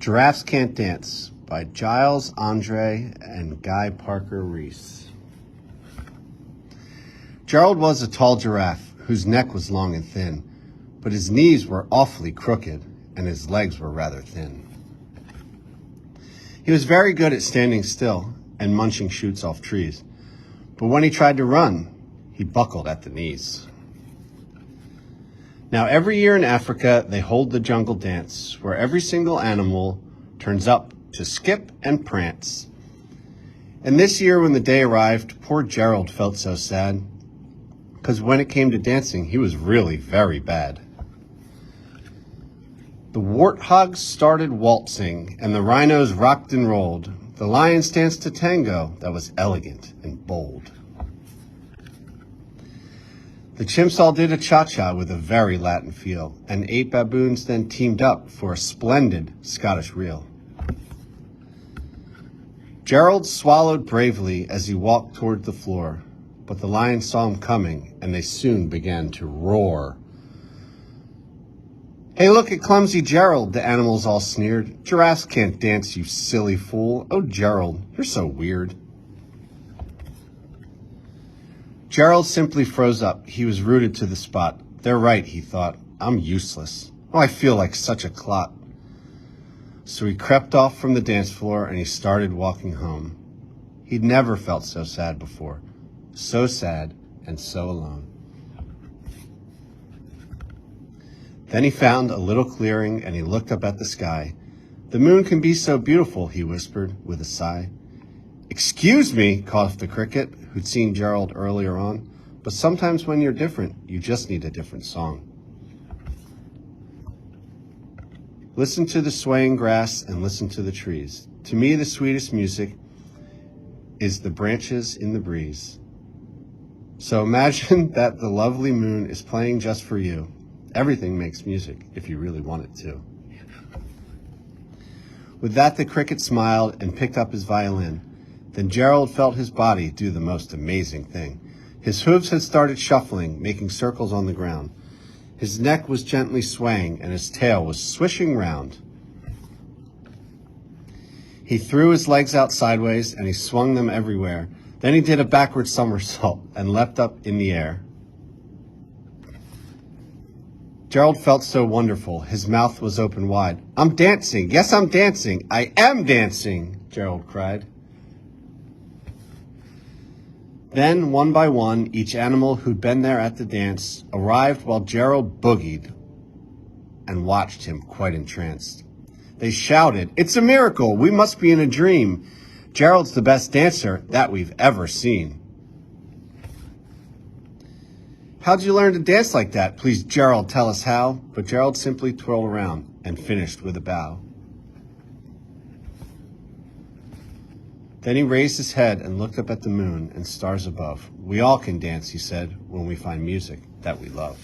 Giraffes Can't Dance by Giles Andreae and Guy Parker Reese. Gerald was a tall giraffe whose neck was long and thin, but his knees were awfully crooked and his legs were rather thin. He was very good at standing still and munching shoots off trees, but when he tried to run, he buckled at the knees. Now every year in Africa, they hold the jungle dance, where every single animal turns up to skip and prance. And this year when the day arrived, poor Gerald felt so sad, because when it came to dancing, he was really very bad. The warthogs started waltzing, and the rhinos rocked and rolled. The lions danced a tango that was elegant and bold. The chimps all did a cha-cha with a very Latin feel, and 8 baboons then teamed up for a splendid Scottish reel. Gerald swallowed bravely as he walked toward the floor, but the lions saw him coming, and they soon began to roar. "Hey, look at clumsy Gerald," the animals all sneered. "Giraffes can't dance, you silly fool. Oh, Gerald, you're so weird." Gerald simply froze up. He was rooted to the spot. "They're right," he thought. "I'm useless. Oh, I feel like such a clot." So he crept off from the dance floor and he started walking home. He'd never felt so sad before. So sad and so alone. Then he found a little clearing and he looked up at the sky. "The moon can be so beautiful," he whispered with a sigh. "Excuse me," coughed the cricket, who'd seen Gerald earlier on, "but sometimes when you're different, you just need a different song." Listen to the swaying grass and listen to the trees. To me, the sweetest music is the branches in the breeze. So imagine that the lovely moon is playing just for you. Everything makes music if you really want it to. With that, the cricket smiled and picked up his violin. Then Gerald felt his body do the most amazing thing. His hooves had started shuffling, making circles on the ground. His neck was gently swaying, and his tail was swishing round. He threw his legs out sideways, and he swung them everywhere. Then he did a backward somersault and leapt up in the air. Gerald felt so wonderful. His mouth was open wide. "I'm dancing. Yes, I'm dancing. I am dancing," Gerald cried. Then, one by one, each animal who'd been there at the dance arrived while Gerald boogied and watched him quite entranced. They shouted, "It's a miracle! We must be in a dream! Gerald's the best dancer that we've ever seen." "How'd you learn to dance like that? Please, Gerald, tell us how." But Gerald simply twirled around and finished with a bow. Then he raised his head and looked up at the moon and stars above. "We all can dance," he said, "when we find music that we love."